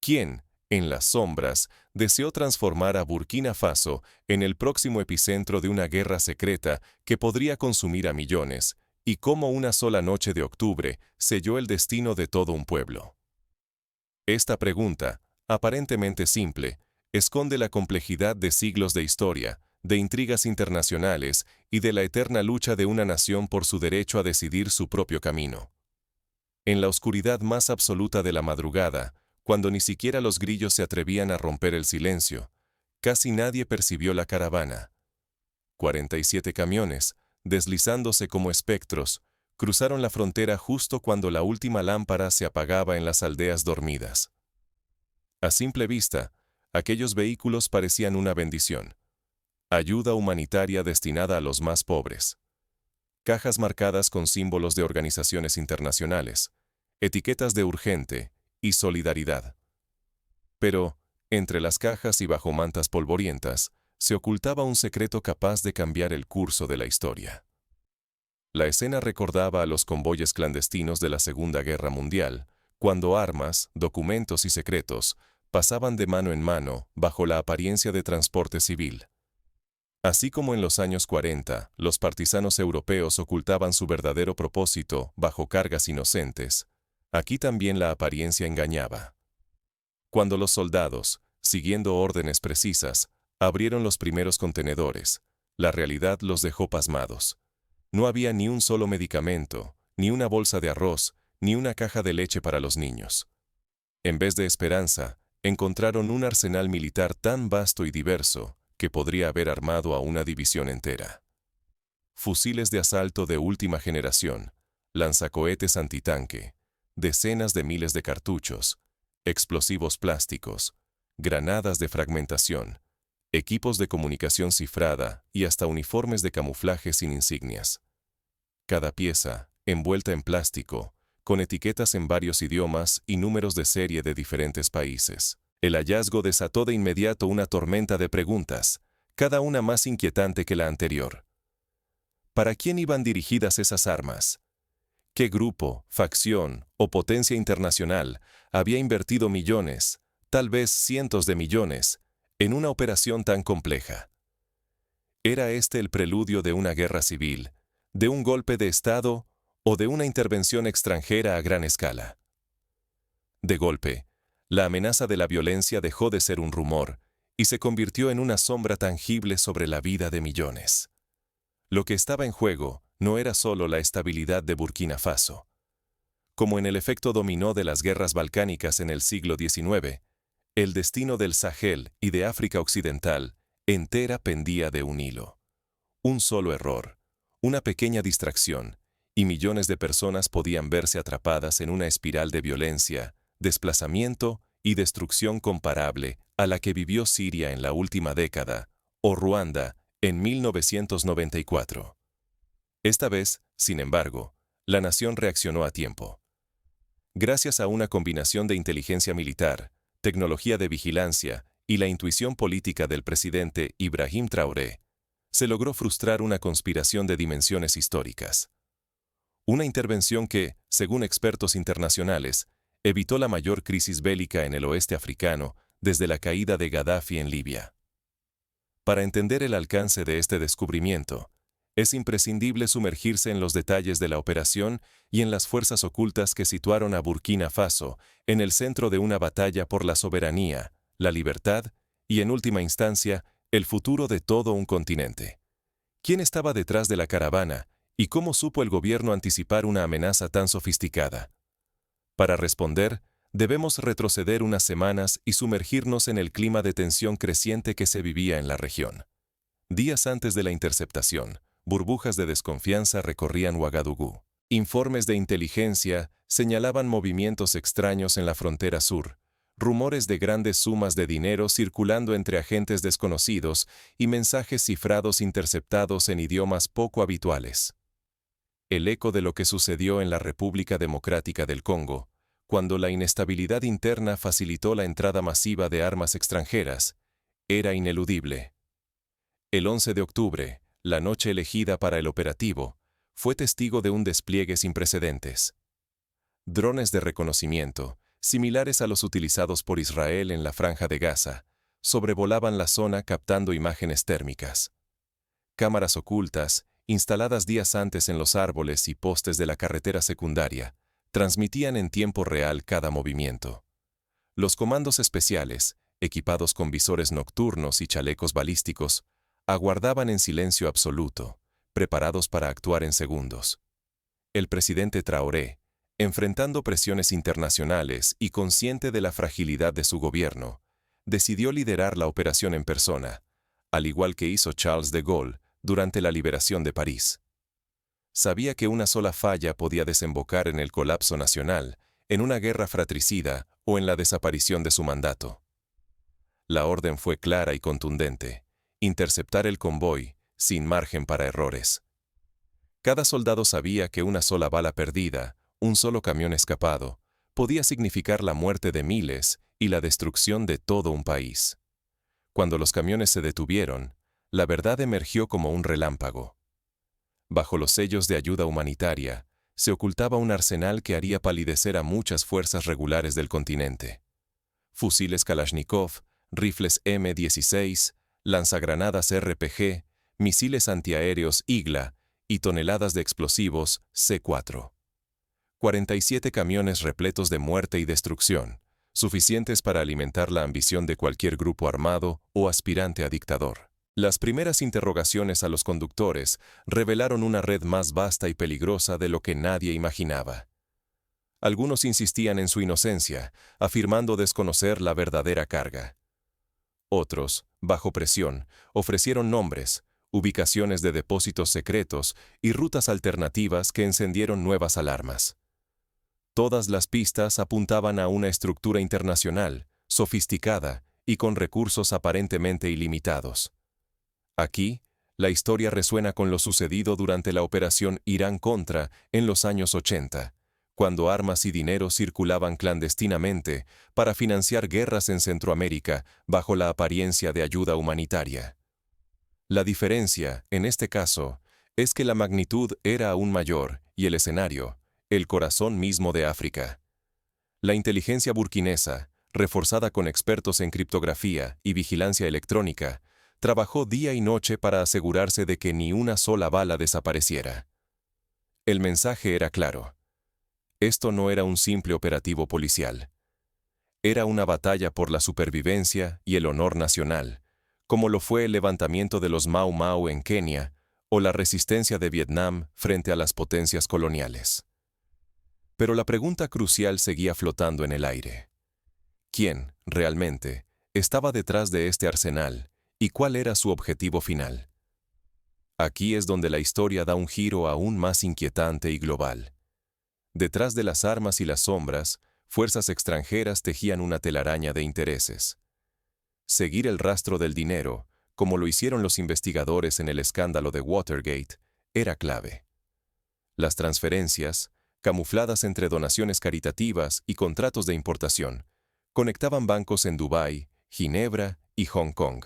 quien, en las sombras, deseó transformar a Burkina Faso en el próximo epicentro de una guerra secreta que podría consumir a millones, y cómo una sola noche de octubre selló el destino de todo un pueblo. Esta pregunta, aparentemente simple, esconde la complejidad de siglos de historia, de intrigas internacionales y de la eterna lucha de una nación por su derecho a decidir su propio camino. En la oscuridad más absoluta de la madrugada, cuando ni siquiera los grillos se atrevían a romper el silencio, casi nadie percibió la caravana. 47 camiones, deslizándose como espectros, cruzaron la frontera justo cuando la última lámpara se apagaba en las aldeas dormidas. A simple vista, aquellos vehículos parecían una bendición. Ayuda humanitaria destinada a los más pobres. Cajas marcadas con símbolos de organizaciones internacionales, etiquetas de urgente y solidaridad. Pero, entre las cajas y bajo mantas polvorientas, se ocultaba un secreto capaz de cambiar el curso de la historia. La escena recordaba a los convoyes clandestinos de la Segunda Guerra Mundial, cuando armas, documentos y secretos pasaban de mano en mano bajo la apariencia de transporte civil. Así como en los años 40, los partisanos europeos ocultaban su verdadero propósito bajo cargas inocentes, aquí también la apariencia engañaba. Cuando los soldados, siguiendo órdenes precisas, abrieron los primeros contenedores, la realidad los dejó pasmados. No había ni un solo medicamento, ni una bolsa de arroz, ni una caja de leche para los niños. En vez de esperanza, encontraron un arsenal militar tan vasto y diverso que podría haber armado a una división entera. Fusiles de asalto de última generación, lanzacohetes antitanque, decenas de miles de cartuchos, explosivos plásticos, granadas de fragmentación, equipos de comunicación cifrada y hasta uniformes de camuflaje sin insignias. Cada pieza, envuelta en plástico, con etiquetas en varios idiomas y números de serie de diferentes países. El hallazgo desató de inmediato una tormenta de preguntas, cada una más inquietante que la anterior. ¿Para quién iban dirigidas esas armas? ¿Qué grupo, facción o potencia internacional había invertido millones, tal vez cientos de millones, en una operación tan compleja? ¿Era este el preludio de una guerra civil, de un golpe de Estado o de una intervención extranjera a gran escala? De golpe, la amenaza de la violencia dejó de ser un rumor y se convirtió en una sombra tangible sobre la vida de millones. Lo que estaba en juego no era solo la estabilidad de Burkina Faso. Como en el efecto dominó de las guerras balcánicas en el siglo XIX, el destino del Sahel y de África Occidental entera pendía de un hilo. Un solo error, una pequeña distracción, y millones de personas podían verse atrapadas en una espiral de violencia, desplazamiento y destrucción comparable a la que vivió Siria en la última década, o Ruanda en 1994. Esta vez, sin embargo, la nación reaccionó a tiempo. Gracias a una combinación de inteligencia militar, tecnología de vigilancia y la intuición política del presidente Ibrahim Traoré, se logró frustrar una conspiración de dimensiones históricas. Una intervención que, según expertos internacionales, evitó la mayor crisis bélica en el oeste africano desde la caída de Gaddafi en Libia. Para entender el alcance de este descubrimiento, es imprescindible sumergirse en los detalles de la operación y en las fuerzas ocultas que situaron a Burkina Faso en el centro de una batalla por la soberanía, la libertad y, en última instancia, el futuro de todo un continente. ¿Quién estaba detrás de la caravana y cómo supo el gobierno anticipar una amenaza tan sofisticada? Para responder, debemos retroceder unas semanas y sumergirnos en el clima de tensión creciente que se vivía en la región. Días antes de la interceptación, burbujas de desconfianza recorrían Ouagadougou. Informes de inteligencia señalaban movimientos extraños en la frontera sur, rumores de grandes sumas de dinero circulando entre agentes desconocidos y mensajes cifrados interceptados en idiomas poco habituales. El eco de lo que sucedió en la República Democrática del Congo, cuando la inestabilidad interna facilitó la entrada masiva de armas extranjeras, era ineludible. El 11 de octubre, la noche elegida para el operativo, fue testigo de un despliegue sin precedentes. Drones de reconocimiento, similares a los utilizados por Israel en la Franja de Gaza, sobrevolaban la zona captando imágenes térmicas. Cámaras ocultas, instaladas días antes en los árboles y postes de la carretera secundaria, transmitían en tiempo real cada movimiento. Los comandos especiales, equipados con visores nocturnos y chalecos balísticos, aguardaban en silencio absoluto, preparados para actuar en segundos. El presidente Traoré, enfrentando presiones internacionales y consciente de la fragilidad de su gobierno, decidió liderar la operación en persona, al igual que hizo Charles de Gaulle durante la liberación de París. Sabía que una sola falla podía desembocar en el colapso nacional, en una guerra fratricida o en la desaparición de su mandato. La orden fue clara y contundente: interceptar el convoy, sin margen para errores. Cada soldado sabía que una sola bala perdida, un solo camión escapado, podía significar la muerte de miles y la destrucción de todo un país. Cuando los camiones se detuvieron, la verdad emergió como un relámpago. Bajo los sellos de ayuda humanitaria, se ocultaba un arsenal que haría palidecer a muchas fuerzas regulares del continente. Fusiles Kalashnikov, rifles M16, lanzagranadas RPG, misiles antiaéreos Igla y toneladas de explosivos C4. 47 camiones repletos de muerte y destrucción, suficientes para alimentar la ambición de cualquier grupo armado o aspirante a dictador. Las primeras interrogaciones a los conductores revelaron una red más vasta y peligrosa de lo que nadie imaginaba. Algunos insistían en su inocencia, afirmando desconocer la verdadera carga. Otros, bajo presión, ofrecieron nombres, ubicaciones de depósitos secretos y rutas alternativas que encendieron nuevas alarmas. Todas las pistas apuntaban a una estructura internacional, sofisticada y con recursos aparentemente ilimitados. Aquí, la historia resuena con lo sucedido durante la operación Irán-Contra en los años 80, cuando armas y dinero circulaban clandestinamente para financiar guerras en Centroamérica bajo la apariencia de ayuda humanitaria. La diferencia, en este caso, es que la magnitud era aún mayor y el escenario, el corazón mismo de África. La inteligencia burkinesa, reforzada con expertos en criptografía y vigilancia electrónica, trabajó día y noche para asegurarse de que ni una sola bala desapareciera. El mensaje era claro. Esto no era un simple operativo policial. Era una batalla por la supervivencia y el honor nacional, como lo fue el levantamiento de los Mau Mau en Kenia o la resistencia de Vietnam frente a las potencias coloniales. Pero la pregunta crucial seguía flotando en el aire. ¿Quién, realmente, estaba detrás de este arsenal y cuál era su objetivo final? Aquí es donde la historia da un giro aún más inquietante y global. Detrás de las armas y las sombras, fuerzas extranjeras tejían una telaraña de intereses. Seguir el rastro del dinero, como lo hicieron los investigadores en el escándalo de Watergate, era clave. Las transferencias, camufladas entre donaciones caritativas y contratos de importación, conectaban bancos en Dubái, Ginebra y Hong Kong.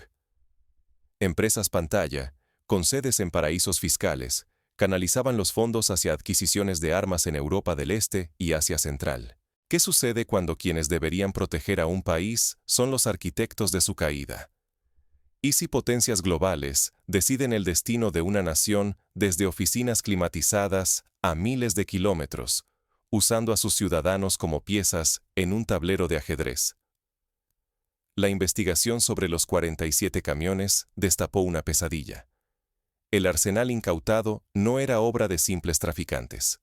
Empresas pantalla, con sedes en paraísos fiscales, canalizaban los fondos hacia adquisiciones de armas en Europa del Este y Asia Central. ¿Qué sucede cuando quienes deberían proteger a un país son los arquitectos de su caída? ¿Y si potencias globales deciden el destino de una nación desde oficinas climatizadas a miles de kilómetros, usando a sus ciudadanos como piezas en un tablero de ajedrez? La investigación sobre los 47 camiones destapó una pesadilla. El arsenal incautado no era obra de simples traficantes.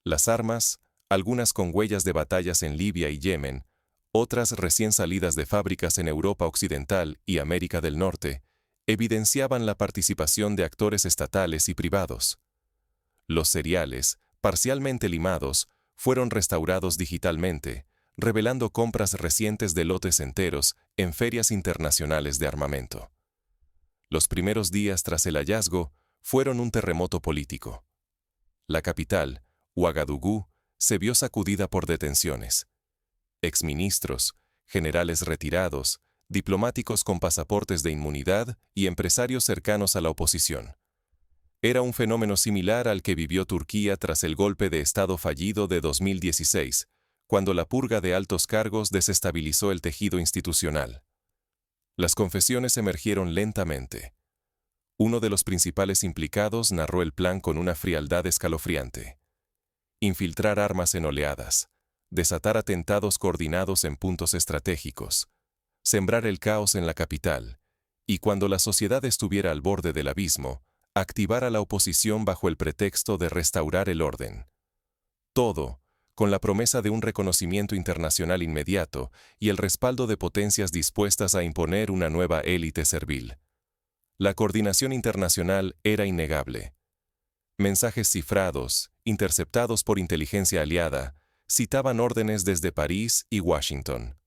Las armas, algunas con huellas de batallas en Libia y Yemen, otras recién salidas de fábricas en Europa Occidental y América del Norte, evidenciaban la participación de actores estatales y privados. Los seriales, parcialmente limados, fueron restaurados digitalmente, revelando compras recientes de lotes enteros en ferias internacionales de armamento. Los primeros días tras el hallazgo fueron un terremoto político. La capital, Ouagadougou, se vio sacudida por detenciones. Exministros, generales retirados, diplomáticos con pasaportes de inmunidad y empresarios cercanos a la oposición. Era un fenómeno similar al que vivió Turquía tras el golpe de Estado fallido de 2016, cuando la purga de altos cargos desestabilizó el tejido institucional. Las confesiones emergieron lentamente. Uno de los principales implicados narró el plan con una frialdad escalofriante. Infiltrar armas en oleadas, desatar atentados coordinados en puntos estratégicos, sembrar el caos en la capital, y cuando la sociedad estuviera al borde del abismo, activar a la oposición bajo el pretexto de restaurar el orden. Todo, con la promesa de un reconocimiento internacional inmediato y el respaldo de potencias dispuestas a imponer una nueva élite servil. La coordinación internacional era innegable. Mensajes cifrados, interceptados por inteligencia aliada, citaban órdenes desde París y Washington.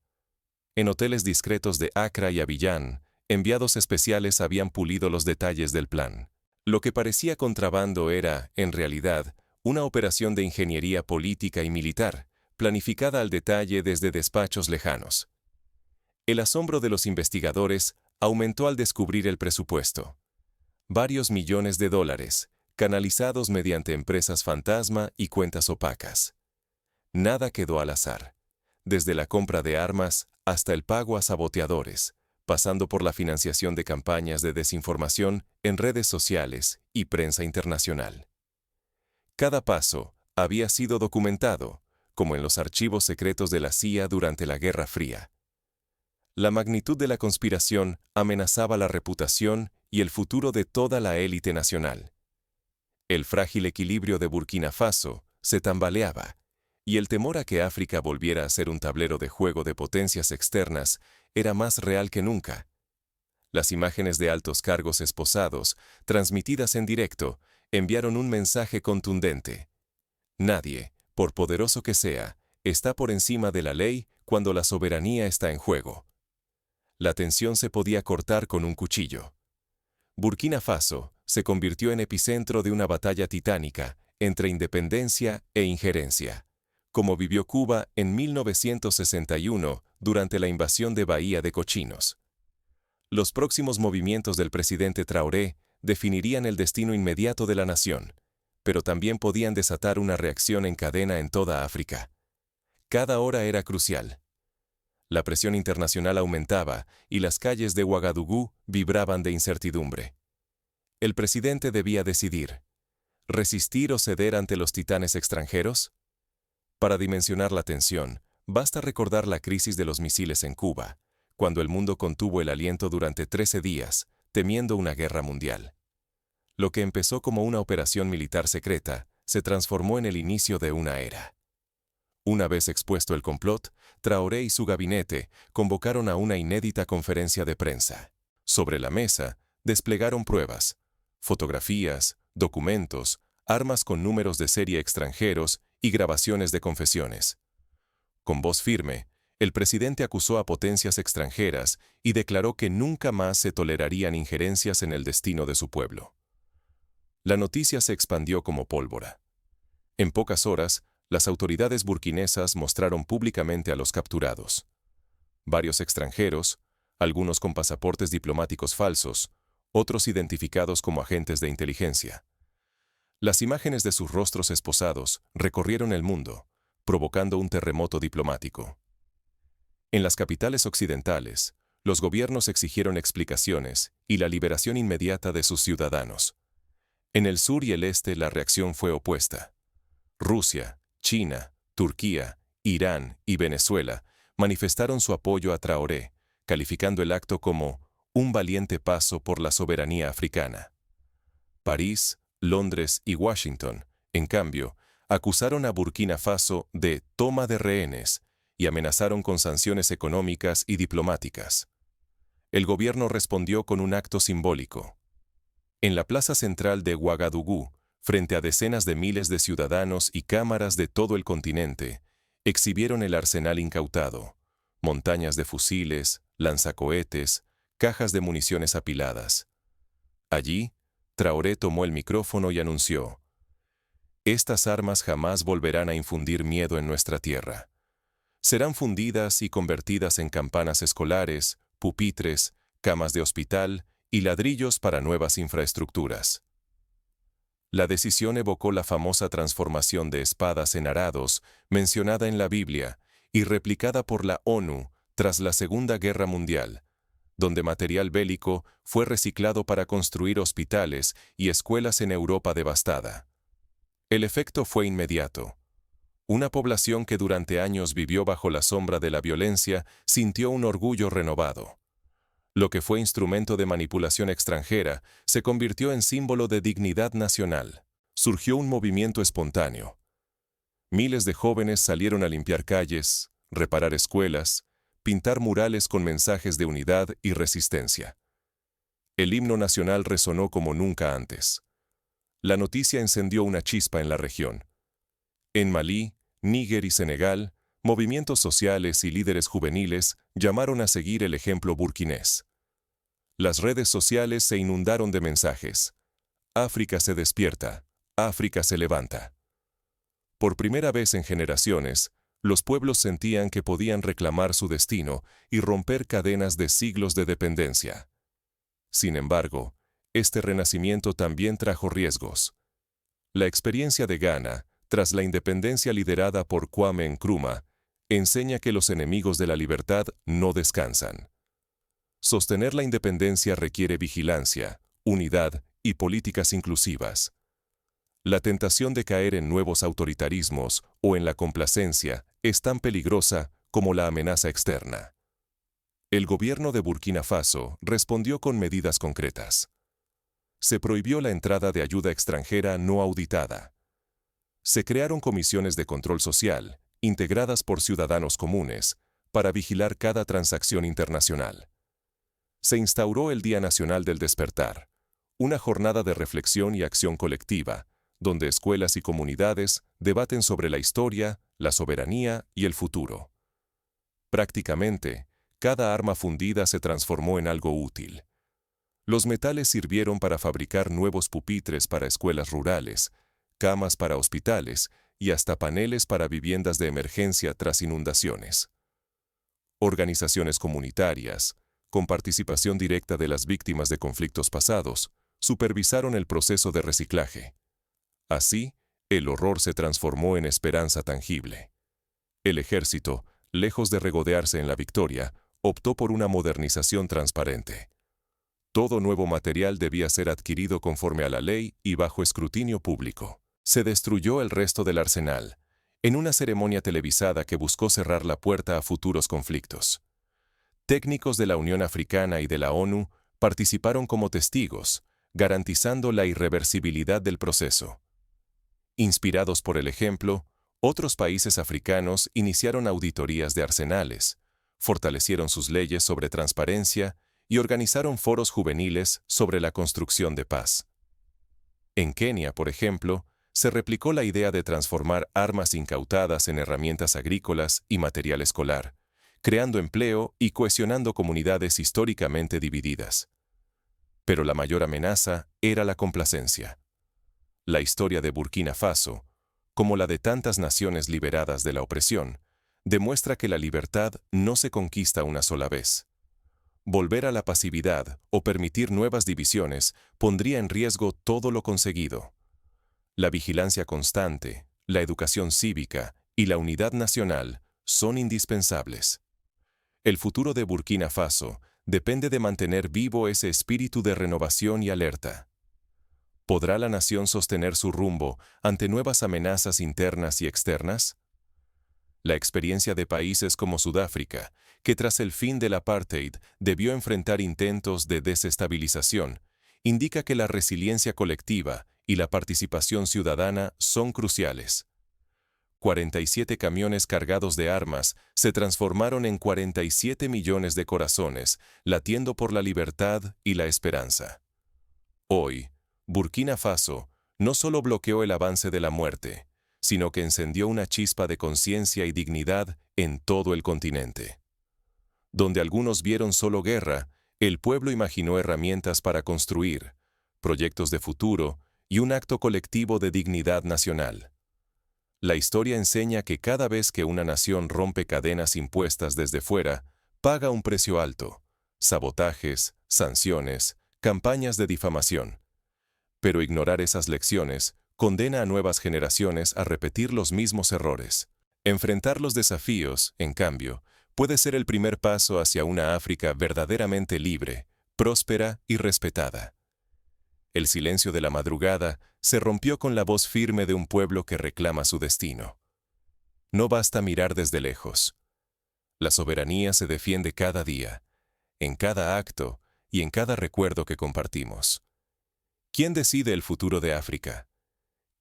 En hoteles discretos de Accra y Abiyán, enviados especiales habían pulido los detalles del plan. Lo que parecía contrabando era, en realidad, una operación de ingeniería política y militar, planificada al detalle desde despachos lejanos. El asombro de los investigadores aumentó al descubrir el presupuesto. Varios millones de dólares, canalizados mediante empresas fantasma y cuentas opacas. Nada quedó al azar, desde la compra de armas hasta el pago a saboteadores, pasando por la financiación de campañas de desinformación en redes sociales y prensa internacional. Cada paso había sido documentado, como en los archivos secretos de la CIA durante la Guerra Fría. La magnitud de la conspiración amenazaba la reputación y el futuro de toda la élite nacional. El frágil equilibrio de Burkina Faso se tambaleaba, y el temor a que África volviera a ser un tablero de juego de potencias externas era más real que nunca. Las imágenes de altos cargos esposados, transmitidas en directo, enviaron un mensaje contundente. Nadie, por poderoso que sea, está por encima de la ley cuando la soberanía está en juego. La tensión se podía cortar con un cuchillo. Burkina Faso se convirtió en epicentro de una batalla titánica entre independencia e injerencia, como vivió Cuba en 1961 durante la invasión de Bahía de Cochinos. Los próximos movimientos del presidente Traoré definirían el destino inmediato de la nación, pero también podían desatar una reacción en cadena en toda África. Cada hora era crucial. La presión internacional aumentaba y las calles de Ouagadougou vibraban de incertidumbre. El presidente debía decidir: ¿resistir o ceder ante los titanes extranjeros? Para dimensionar la tensión, basta recordar la crisis de los misiles en Cuba, cuando el mundo contuvo el aliento durante 13 días, temiendo una guerra mundial. Lo que empezó como una operación militar secreta se transformó en el inicio de una era. Una vez expuesto el complot, Traoré y su gabinete convocaron a una inédita conferencia de prensa. Sobre la mesa, desplegaron pruebas, fotografías, documentos, armas con números de serie extranjeros y grabaciones de confesiones. Con voz firme, el presidente acusó a potencias extranjeras y declaró que nunca más se tolerarían injerencias en el destino de su pueblo. La noticia se expandió como pólvora. En pocas horas, las autoridades burkinesas mostraron públicamente a los capturados. Varios extranjeros, algunos con pasaportes diplomáticos falsos, otros identificados como agentes de inteligencia. Las imágenes de sus rostros esposados recorrieron el mundo, provocando un terremoto diplomático. En las capitales occidentales, los gobiernos exigieron explicaciones y la liberación inmediata de sus ciudadanos. En el sur y el este la reacción fue opuesta. Rusia, China, Turquía, Irán y Venezuela manifestaron su apoyo a Traoré, calificando el acto como un valiente paso por la soberanía africana. París, Londres y Washington, en cambio, acusaron a Burkina Faso de toma de rehenes y amenazaron con sanciones económicas y diplomáticas. El gobierno respondió con un acto simbólico. En la plaza central de Ouagadougou, frente a decenas de miles de ciudadanos y cámaras de todo el continente, exhibieron el arsenal incautado, montañas de fusiles, lanzacohetes, cajas de municiones apiladas. Allí, Traoré tomó el micrófono y anunció: «Estas armas jamás volverán a infundir miedo en nuestra tierra. Serán fundidas y convertidas en campanas escolares, pupitres, camas de hospital y ladrillos para nuevas infraestructuras». La decisión evocó la famosa transformación de espadas en arados, mencionada en la Biblia, y replicada por la ONU tras la Segunda Guerra Mundial, donde material bélico fue reciclado para construir hospitales y escuelas en Europa devastada. El efecto fue inmediato. Una población que durante años vivió bajo la sombra de la violencia sintió un orgullo renovado. Lo que fue instrumento de manipulación extranjera se convirtió en símbolo de dignidad nacional. Surgió un movimiento espontáneo. Miles de jóvenes salieron a limpiar calles, reparar escuelas, pintar murales con mensajes de unidad y resistencia. El himno nacional resonó como nunca antes. La noticia encendió una chispa en la región. En Malí, Níger y Senegal, movimientos sociales y líderes juveniles llamaron a seguir el ejemplo burkinés. Las redes sociales se inundaron de mensajes. África se despierta, África se levanta. Por primera vez en generaciones, los pueblos sentían que podían reclamar su destino y romper cadenas de siglos de dependencia. Sin embargo, este renacimiento también trajo riesgos. La experiencia de Ghana, tras la independencia liderada por Kwame Nkrumah, enseña que los enemigos de la libertad no descansan. Sostener la independencia requiere vigilancia, unidad y políticas inclusivas. La tentación de caer en nuevos autoritarismos o en la complacencia es tan peligrosa como la amenaza externa. El gobierno de Burkina Faso respondió con medidas concretas. Se prohibió la entrada de ayuda extranjera no auditada. Se crearon comisiones de control social, integradas por ciudadanos comunes, para vigilar cada transacción internacional. Se instauró el Día Nacional del Despertar, una jornada de reflexión y acción colectiva, donde escuelas y comunidades debaten sobre la historia, la soberanía y el futuro. Prácticamente, cada arma fundida se transformó en algo útil. Los metales sirvieron para fabricar nuevos pupitres para escuelas rurales, camas para hospitales y hasta paneles para viviendas de emergencia tras inundaciones. Organizaciones comunitarias, con participación directa de las víctimas de conflictos pasados, supervisaron el proceso de reciclaje. Así, el horror se transformó en esperanza tangible. El ejército, lejos de regodearse en la victoria, optó por una modernización transparente. Todo nuevo material debía ser adquirido conforme a la ley y bajo escrutinio público. Se destruyó el resto del arsenal, en una ceremonia televisada que buscó cerrar la puerta a futuros conflictos. Técnicos de la Unión Africana y de la ONU participaron como testigos, garantizando la irreversibilidad del proceso. Inspirados por el ejemplo, otros países africanos iniciaron auditorías de arsenales, fortalecieron sus leyes sobre transparencia y organizaron foros juveniles sobre la construcción de paz. En Kenia, por ejemplo, se replicó la idea de transformar armas incautadas en herramientas agrícolas y material escolar, creando empleo y cohesionando comunidades históricamente divididas. Pero la mayor amenaza era la complacencia. La historia de Burkina Faso, como la de tantas naciones liberadas de la opresión, demuestra que la libertad no se conquista una sola vez. Volver a la pasividad o permitir nuevas divisiones pondría en riesgo todo lo conseguido. La vigilancia constante, la educación cívica y la unidad nacional son indispensables. El futuro de Burkina Faso depende de mantener vivo ese espíritu de renovación y alerta. ¿Podrá la nación sostener su rumbo ante nuevas amenazas internas y externas? La experiencia de países como Sudáfrica, que tras el fin del apartheid debió enfrentar intentos de desestabilización, indica que la resiliencia colectiva y la participación ciudadana son cruciales. 47 camiones cargados de armas se transformaron en 47 millones de corazones, latiendo por la libertad y la esperanza. Hoy, Burkina Faso no solo bloqueó el avance de la muerte, sino que encendió una chispa de conciencia y dignidad en todo el continente. Donde algunos vieron solo guerra, el pueblo imaginó herramientas para construir, proyectos de futuro y un acto colectivo de dignidad nacional. La historia enseña que cada vez que una nación rompe cadenas impuestas desde fuera, paga un precio alto: sabotajes, sanciones, campañas de difamación. Pero ignorar esas lecciones condena a nuevas generaciones a repetir los mismos errores. Enfrentar los desafíos, en cambio, puede ser el primer paso hacia una África verdaderamente libre, próspera y respetada. El silencio de la madrugada se rompió con la voz firme de un pueblo que reclama su destino. No basta mirar desde lejos. La soberanía se defiende cada día, en cada acto y en cada recuerdo que compartimos. ¿Quién decide el futuro de África?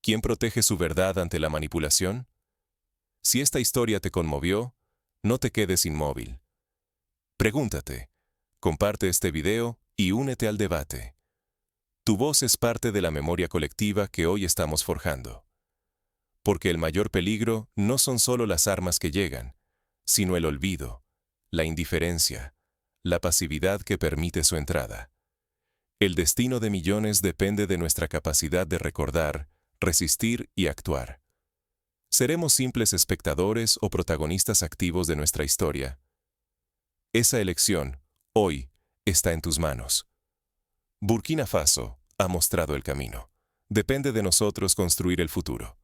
¿Quién protege su verdad ante la manipulación? Si esta historia te conmovió, no te quedes inmóvil. Pregúntate, comparte este video y únete al debate. Tu voz es parte de la memoria colectiva que hoy estamos forjando. Porque el mayor peligro no son solo las armas que llegan, sino el olvido, la indiferencia, la pasividad que permite su entrada. El destino de millones depende de nuestra capacidad de recordar, resistir y actuar. ¿Seremos simples espectadores o protagonistas activos de nuestra historia? Esa elección, hoy, está en tus manos. Burkina Faso ha mostrado el camino. Depende de nosotros construir el futuro.